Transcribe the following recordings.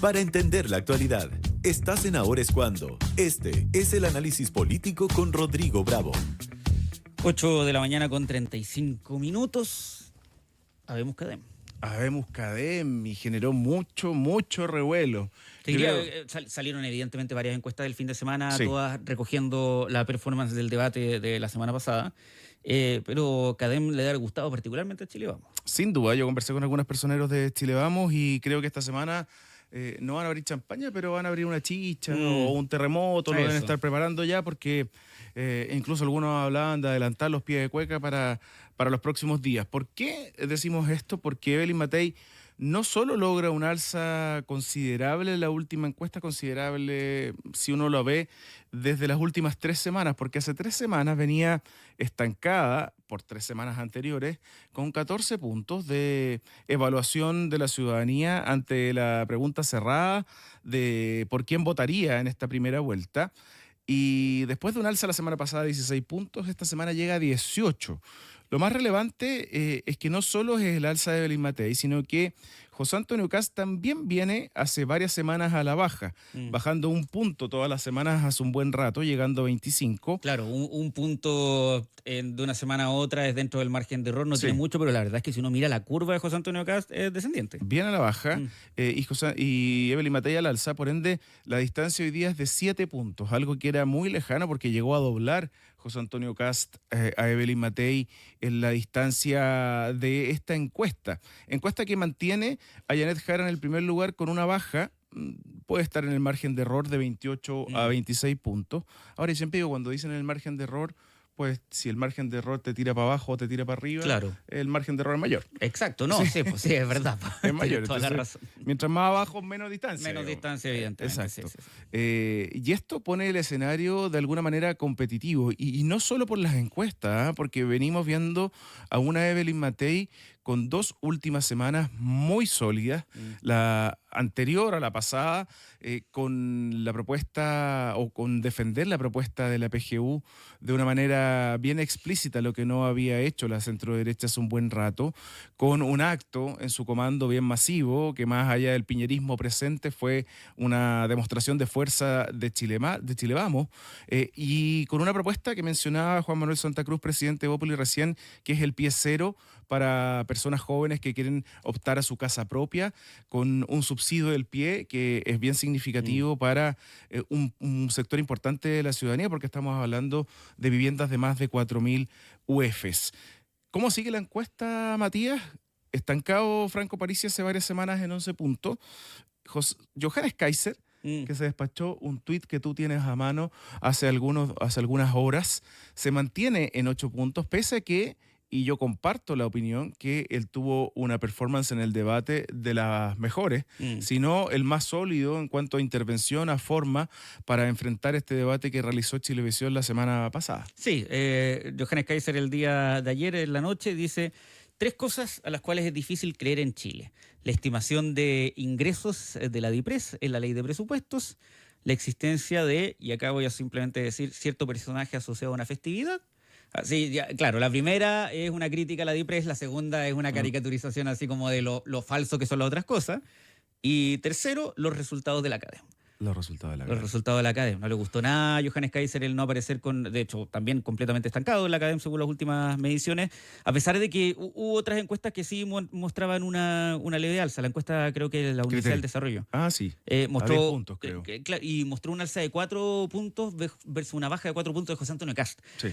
para entender la actualidad. Estás en Ahora es Cuando. Este es el análisis político con Rodrigo Bravo. 8 de la mañana con 35 minutos. Habemos Cadem y generó mucho revuelo. Salieron evidentemente varias encuestas del fin de semana, sí, todas recogiendo la performance del debate de la semana pasada. Pero Cadem le ha gustado particularmente a Chile Vamos. Sin duda, yo conversé con algunos personeros de Chile Vamos y creo que esta semana no van a abrir champaña, pero van a abrir una chicha o un terremoto, lo deben estar preparando ya porque incluso algunos hablaban de adelantar los pies de cueca para los próximos días. ¿Por qué decimos esto? Porque Evelyn Matei no solo logra un alza considerable en la última encuesta, considerable si uno lo ve desde las últimas 3 semanas, porque hace 3 semanas venía estancada por 3 semanas anteriores con 14 puntos de evaluación de la ciudadanía ante la pregunta cerrada de por quién votaría en esta primera vuelta. Y después de un alza la semana pasada de 16 puntos, esta semana llega a 18. Lo más relevante es que no solo es el alza de Evelyn Matei, sino que José Antonio Kast también viene hace varias semanas a la baja, bajando un punto todas las semanas hace un buen rato, llegando a 25. Claro, un punto de una semana a otra es dentro del margen de error, no tiene mucho, pero la verdad es que si uno mira la curva de José Antonio Kast es descendiente. Bien a la baja y Evelyn Matei al alza, por ende la distancia hoy día es de 7 puntos, algo que era muy lejano porque llegó a doblar José Antonio Kast a Evelyn Matei en la distancia de esta encuesta que mantiene a Janet Jara en el primer lugar con una baja, puede estar en el margen de error de 28 a 26 puntos. Ahora, yo siempre digo, cuando dicen el margen de error, pues si el margen de error te tira para abajo o te tira para arriba, claro, el margen de error es mayor. Exacto, no, sí, es verdad. Es mayor. Toda la razón. Mientras más abajo, menos distancia. Menos distancia, evidentemente. Exacto. Sí. Y esto pone el escenario de alguna manera competitivo. Y no solo por las encuestas, porque venimos viendo a una Evelyn Matei con 2 últimas semanas muy sólidas. La anterior a la pasada, con la propuesta o con defender la propuesta de la PGU de una manera bien explícita, lo que no había hecho la centroderecha hace un buen rato, con un acto en su comando bien masivo, que más allá del piñerismo presente fue una demostración de fuerza de Chile Vamos, y con una propuesta que mencionaba Juan Manuel Santa Cruz, presidente de Bópoli recién, que es el pie cero para personas jóvenes que quieren optar a su casa propia, con un subsidio del pie que es bien significativo para un sector importante de la ciudadanía, porque estamos hablando de viviendas de más de 4.000 UFs. ¿Cómo sigue la encuesta, Matías? Estancado Franco Parisi hace varias semanas en 11 puntos. Johannes Kaiser, que se despachó un tuit que tú tienes a mano hace algunas horas, se mantiene en 8 puntos, pese a que, y yo comparto la opinión, que él tuvo una performance en el debate de las mejores, sino el más sólido en cuanto a intervención, a forma para enfrentar este debate que realizó Chilevisión la semana pasada. Sí, Johannes Kaiser el día de ayer en la noche dice: 3 cosas a las cuales es difícil creer en Chile: la estimación de ingresos de la DIPRES en la ley de presupuestos, la existencia de, y acá voy a simplemente decir, cierto personaje asociado a una festividad. Así, ya, claro, la primera es una crítica a la DIPRES, la segunda es una caricaturización así como de lo falso que son las otras cosas, y tercero, los resultados de la Academia. Los resultados de la Academia. No le gustó nada a Johannes Kaiser el no aparecer de hecho, también completamente estancado en la Academia según las últimas mediciones, a pesar de que hubo otras encuestas que sí mostraban una leve alza. La encuesta, creo que la Universidad del Desarrollo. Sí. Mostró 10 puntos, creo. Y mostró un alza de 4 puntos versus una baja de 4 puntos de José Antonio Kast. Sí.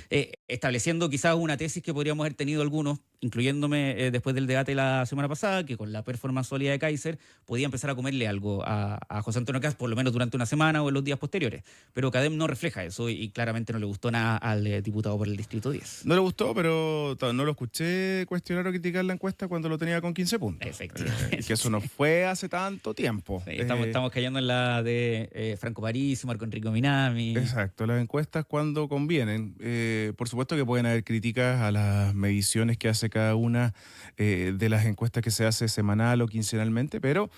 Estableciendo quizás una tesis que podríamos haber tenido algunos, incluyéndome después del debate la semana pasada, que con la performance sólida de Kaiser podía empezar a comerle algo a José Antonio Kast, por lo menos durante una semana o en los días posteriores. Pero Cadem no refleja eso y claramente no le gustó nada al diputado por el Distrito 10. No le gustó, pero no lo escuché cuestionar o criticar la encuesta cuando lo tenía con 15 puntos. Efectivamente. Que eso no fue hace tanto tiempo. Sí, estamos cayendo en la de Franco Parisi, Marco Enrico Minami. Exacto, las encuestas cuando convienen. Por supuesto que pueden haber críticas a las mediciones que hace cada una de las encuestas que se hace semanal o quincenalmente, pero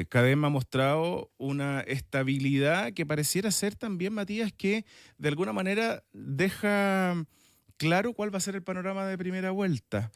Cadem ha mostrado una estabilidad que pareciera ser también, Matías, que de alguna manera deja claro cuál va a ser el panorama de primera vuelta.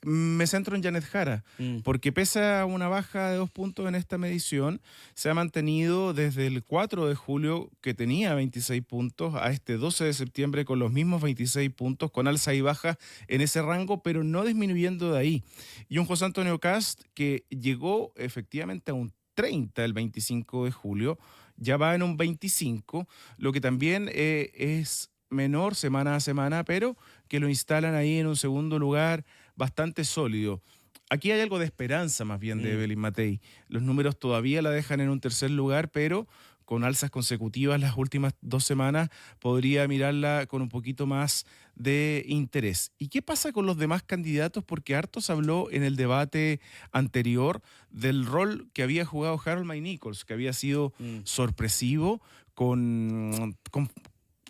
Me centro en Janet Jara, porque pese a una baja de 2 puntos en esta medición, se ha mantenido desde el 4 de julio, que tenía 26 puntos, a este 12 de septiembre con los mismos 26 puntos, con alza y baja en ese rango, pero no disminuyendo de ahí. Y un José Antonio Kast que llegó efectivamente a un 30 el 25 de julio, ya va en un 25, lo que también es menor semana a semana, pero que lo instalan ahí en un segundo lugar bastante sólido. Aquí hay algo de esperanza más bien de Evelyn Matei. Los números todavía la dejan en un tercer lugar, pero con alzas consecutivas las últimas 2 semanas podría mirarla con un poquito más de interés. ¿Y qué pasa con los demás candidatos? Porque harto se habló en el debate anterior del rol que había jugado Harold May Nichols, que había sido sorpresivo con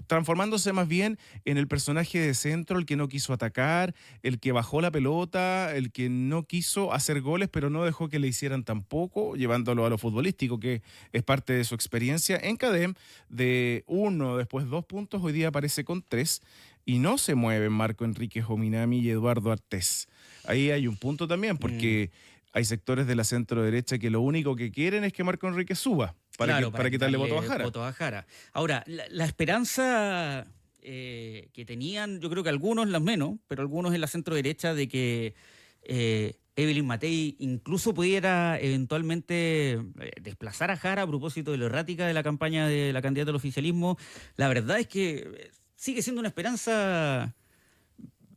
transformándose más bien en el personaje de centro, el que no quiso atacar, el que bajó la pelota, el que no quiso hacer goles, pero no dejó que le hicieran tampoco, llevándolo a lo futbolístico, que es parte de su experiencia. En CADEM, de 1, después 2 puntos, hoy día aparece con 3, y no se mueven Marco Enrique Jominami y Eduardo Artés. Ahí hay un punto también, porque hay sectores de la centro derecha que lo único que quieren es que Marco Enrique suba para quitarle votos a Jara. Ahora, la esperanza que tenían, yo creo que algunos, las menos, pero algunos en la centro derecha, de que Evelyn Matei incluso pudiera eventualmente desplazar a Jara a propósito de lo errática de la campaña de la candidata al oficialismo, la verdad es que sigue siendo una esperanza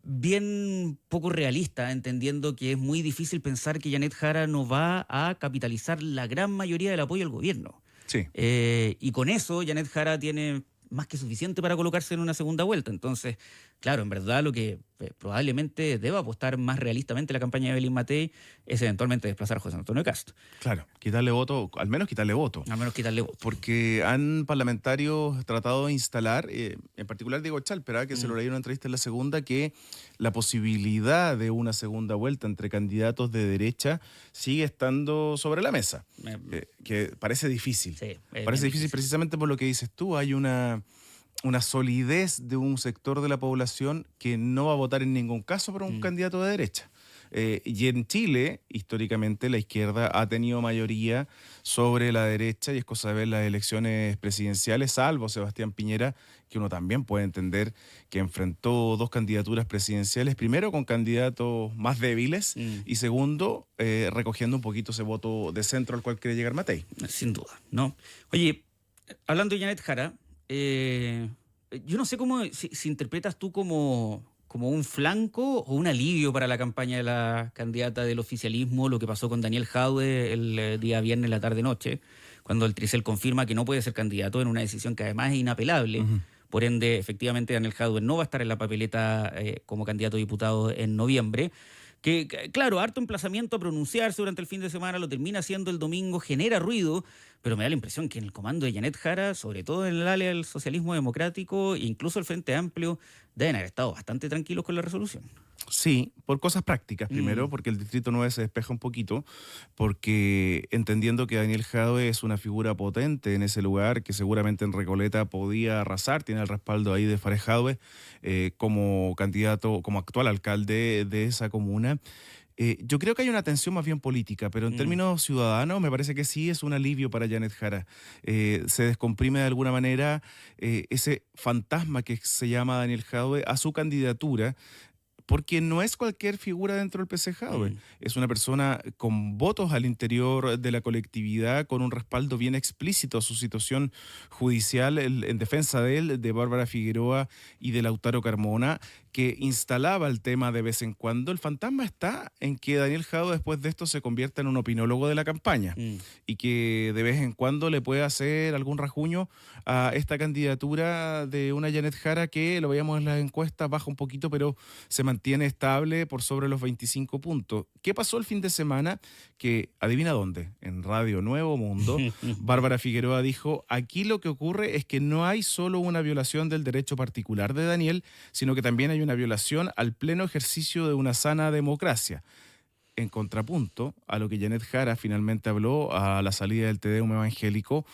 bien poco realista, entendiendo que es muy difícil pensar que Janet Jara no va a capitalizar la gran mayoría del apoyo al gobierno. Sí. Y con eso Janet Jara tiene más que suficiente para colocarse en una segunda vuelta. Entonces, claro, en verdad lo que probablemente deba apostar más realistamente la campaña de Evelyn Matei es eventualmente desplazar a José Antonio Kast. Claro, quitarle voto, al menos quitarle voto. Al menos quitarle voto. Porque han parlamentarios tratado de instalar, en particular Diego Chalpera, que se lo leí en una entrevista en la segunda, que la posibilidad de una segunda vuelta entre candidatos de derecha sigue estando sobre la mesa. Que parece difícil. Sí, parece difícil precisamente por lo que dices tú. Hay una solidez de un sector de la población que no va a votar en ningún caso por un candidato de derecha. Y en Chile, históricamente, la izquierda ha tenido mayoría sobre la derecha, y es cosa de ver las elecciones presidenciales, salvo Sebastián Piñera, que uno también puede entender que enfrentó 2 candidaturas presidenciales, primero con candidatos más débiles y segundo, recogiendo un poquito ese voto de centro al cual quiere llegar Matei. Sin duda, ¿no? Oye, hablando de Janet Jara, yo no sé cómo si interpretas tú como un flanco o un alivio para la campaña de la candidata del oficialismo, lo que pasó con Daniel Jadwe el día viernes, la tarde-noche, cuando el Tricel confirma que no puede ser candidato en una decisión que además es inapelable. Por ende, efectivamente, Daniel Jadwe no va a estar en la papeleta como candidato a diputado en noviembre. Que, claro, harto emplazamiento a pronunciarse durante el fin de semana, lo termina haciendo el domingo, genera ruido, pero me da la impresión que en el comando de Janet Jara, sobre todo en el área del socialismo democrático, e incluso el Frente Amplio, deben haber estado bastante tranquilos con la resolución. Sí, por cosas prácticas. Primero, porque el Distrito 9 se despeja un poquito, porque entendiendo que Daniel Jadwe es una figura potente en ese lugar, que seguramente en Recoleta podía arrasar, tiene el respaldo ahí de Fares Jadwe como candidato, como actual alcalde de esa comuna. Yo creo que hay una tensión más bien política, pero en términos ciudadanos me parece que sí es un alivio para Janet Jara. Se descomprime de alguna manera ese fantasma que se llama Daniel Jadwe a su candidatura, porque no es cualquier figura dentro del PC Jadwe. Es una persona con votos al interior de la colectividad, con un respaldo bien explícito a su situación judicial en defensa de él, de Bárbara Figueroa y de Lautaro Carmona, que instalaba el tema de vez en cuando. El fantasma está en que Daniel Jadwe después de esto se convierta en un opinólogo de la campaña y que de vez en cuando le pueda hacer algún rajuño a esta candidatura de una Janet Jara que, lo veíamos en las encuestas, baja un poquito, pero se mantiene estable por sobre los 25 puntos. ¿Qué pasó el fin de semana? Que, adivina dónde, en Radio Nuevo Mundo, Bárbara Figueroa dijo: aquí lo que ocurre es que no hay solo una violación del derecho particular de Daniel, sino que también hay una violación al pleno ejercicio de una sana democracia. En contrapunto a lo que Janet Jara finalmente habló a la salida del Te Deum evangélico,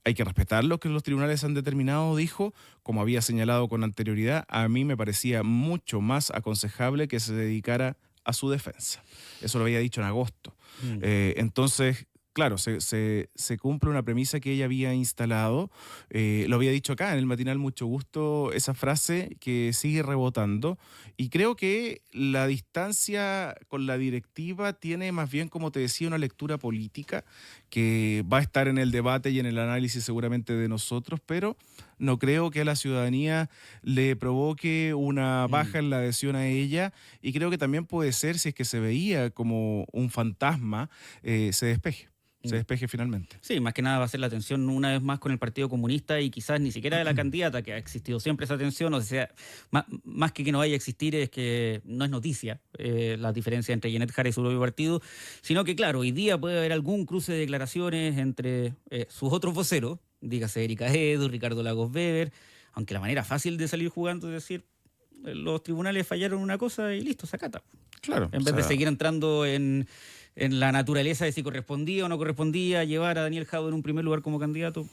hay que respetar lo que los tribunales han determinado, dijo. Como había señalado con anterioridad, a mí me parecía mucho más aconsejable que se dedicara a su defensa. Eso lo había dicho en agosto. Entonces, claro, se cumple una premisa que ella había instalado. Lo había dicho acá en el matinal Mucho Gusto, esa frase que sigue rebotando. Y creo que la distancia con la directiva tiene más bien, como te decía, una lectura política que va a estar en el debate y en el análisis seguramente de nosotros, pero no creo que a la ciudadanía le provoque una baja en la adhesión a ella, y creo que también puede ser, si es que se veía como un fantasma, se despeje finalmente. Sí, más que nada va a ser la tensión una vez más con el Partido Comunista y quizás ni siquiera de la candidata, que ha existido siempre esa tensión. O sea, más que no vaya a existir, es que no es noticia la diferencia entre Janet Jara y su propio partido, sino que, claro, hoy día puede haber algún cruce de declaraciones entre sus otros voceros, dígase Erika Edu, Ricardo Lagos Weber, aunque la manera fácil de salir jugando es decir, los tribunales fallaron una cosa y listo, se acata. Claro. En vez de seguir entrando en la naturaleza de si correspondía o no correspondía llevar a Daniel Jadue en un primer lugar como candidato.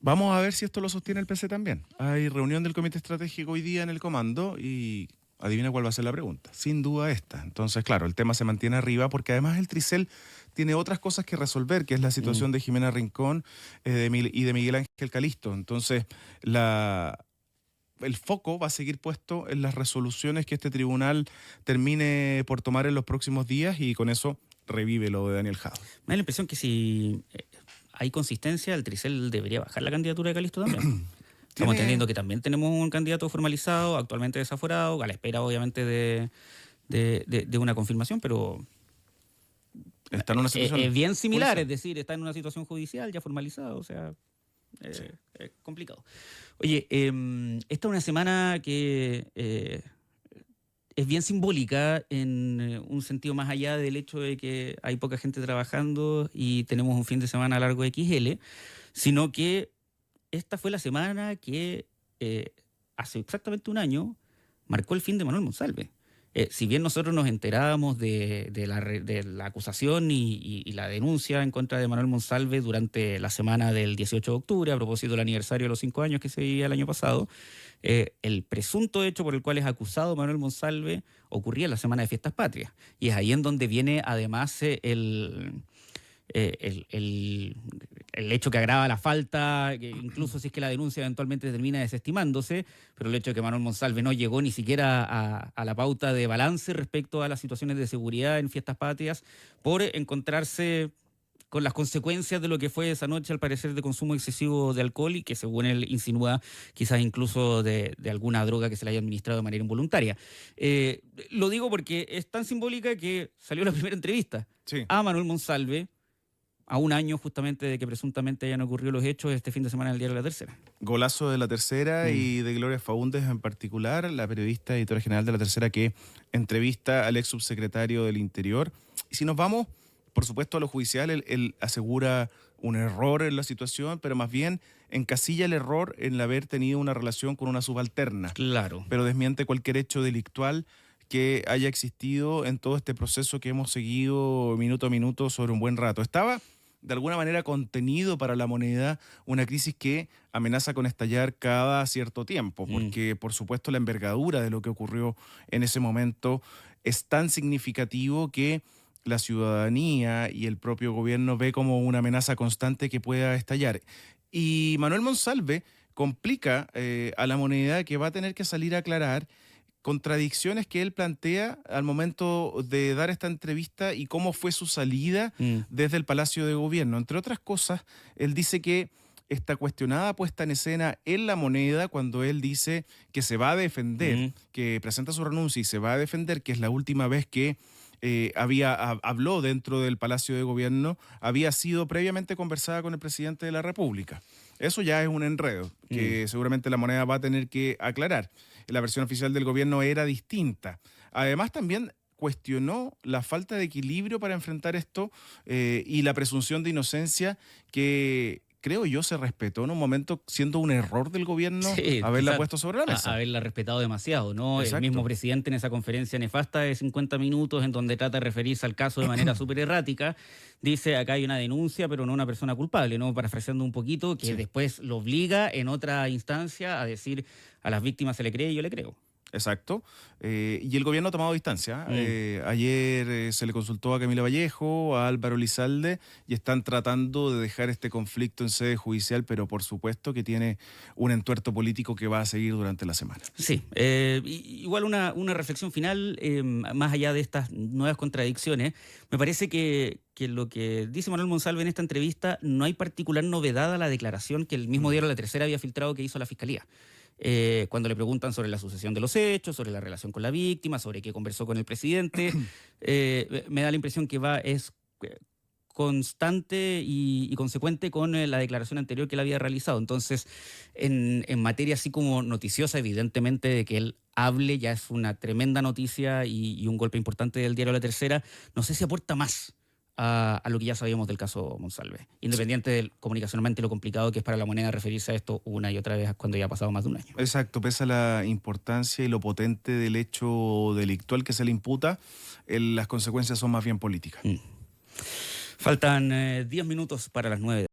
Vamos a ver si esto lo sostiene el PC también. Hay reunión del Comité Estratégico hoy día en el comando y adivina cuál va a ser la pregunta. Sin duda esta. Entonces, claro, el tema se mantiene arriba porque además el Tricel tiene otras cosas que resolver, que es la situación de Jimena Rincón y de Miguel Ángel Calisto. Entonces, el foco va a seguir puesto en las resoluciones que este tribunal termine por tomar en los próximos días, y con eso revive lo de Daniel Jadue. Me da la impresión que si hay consistencia, el Tricel debería bajar la candidatura de Calisto también. Estamos entendiendo que también tenemos un candidato formalizado, actualmente desaforado, a la espera obviamente de una confirmación, pero está en una situación es bien similar, judicial. Es decir, está en una situación judicial ya formalizada, o sea, es complicado. Oye, esta es una semana que es bien simbólica en un sentido más allá del hecho de que hay poca gente trabajando y tenemos un fin de semana largo de XL, sino que esta fue la semana que hace exactamente un año marcó el fin de Manuel Monsalve. Si bien nosotros nos enterábamos de la acusación y la denuncia en contra de Manuel Monsalve durante la semana del 18 de octubre, a propósito del aniversario de los 5 años que se vivía el año pasado, el presunto hecho por el cual es acusado Manuel Monsalve ocurría en la Semana de Fiestas Patrias. Y es ahí en donde viene además el hecho que agrava la falta, que incluso si es que la denuncia eventualmente termina desestimándose, pero el hecho de que Manuel Monsalve no llegó ni siquiera a la pauta de balance respecto a las situaciones de seguridad en Fiestas Patrias por encontrarse con las consecuencias de lo que fue esa noche, al parecer, de consumo excesivo de alcohol y que, según él insinúa, quizás incluso de alguna droga que se le haya administrado de manera involuntaria. Lo digo porque es tan simbólica que salió la primera entrevista a Manuel Monsalve a un año justamente de que presuntamente hayan ocurrido los hechos este fin de semana en el diario La Tercera. Golazo de La Tercera y de Gloria Faúndez en particular, la periodista editora general de La Tercera que entrevista al ex subsecretario del Interior. Y si nos vamos, por supuesto, a lo judicial, él asegura un error en la situación, pero más bien encasilla el error en haber tenido una relación con una subalterna. Claro. Pero desmiente cualquier hecho delictual que haya existido en todo este proceso que hemos seguido minuto a minuto sobre un buen rato. Estaba de alguna manera contenido para La Moneda una crisis que amenaza con estallar cada cierto tiempo, porque por supuesto la envergadura de lo que ocurrió en ese momento es tan significativo que la ciudadanía y el propio gobierno ve como una amenaza constante que pueda estallar. Y Manuel Monsalve complica a La Moneda, que va a tener que salir a aclarar contradicciones que él plantea al momento de dar esta entrevista y cómo fue su salida desde el Palacio de Gobierno. Entre otras cosas, él dice que esta cuestionada puesta en escena en La Moneda, cuando él dice que se va a defender, que presenta su renuncia y se va a defender, que es la última vez que habló dentro del Palacio de Gobierno, había sido previamente conversada con el presidente de la República. Eso ya es un enredo que seguramente La Moneda va a tener que aclarar. La versión oficial del gobierno era distinta. Además, también cuestionó la falta de equilibrio para enfrentar esto y la presunción de inocencia que, creo yo, se respetó en un momento, siendo un error del gobierno haberla puesto sobre la mesa. Haberla respetado demasiado, ¿no? Exacto. El mismo presidente en esa conferencia nefasta de 50 minutos, en donde trata de referirse al caso de manera súper errática, dice: acá hay una denuncia, pero no una persona culpable, ¿no? Parafraseando un poquito, que después lo obliga en otra instancia a decir: a las víctimas se le cree y yo le creo. Exacto. Y el gobierno ha tomado distancia. Ayer se le consultó a Camila Vallejo, a Álvaro Elizalde, y están tratando de dejar este conflicto en sede judicial, pero por supuesto que tiene un entuerto político que va a seguir durante la semana. Sí, igual una reflexión final, más allá de estas nuevas contradicciones, me parece que lo que dice Manuel Monsalve en esta entrevista, no hay particular novedad a la declaración que el mismo diario La Tercera había filtrado que hizo la Fiscalía. Cuando le preguntan sobre la sucesión de los hechos, sobre la relación con la víctima, sobre qué conversó con el presidente, me da la impresión que es constante y consecuente con la declaración anterior que él había realizado. Entonces, en materia así como noticiosa, evidentemente de que él hable ya es una tremenda noticia y un golpe importante del diario La Tercera. No sé si aporta más a lo que ya sabíamos del caso Monsalve, independiente de comunicacionalmente lo complicado que es para la moneda referirse a esto una y otra vez cuando ya ha pasado más de un año. Exacto, pese a la importancia y lo potente del hecho delictual que se le imputa, las consecuencias son más bien políticas. Faltan 10 minutos para las 9.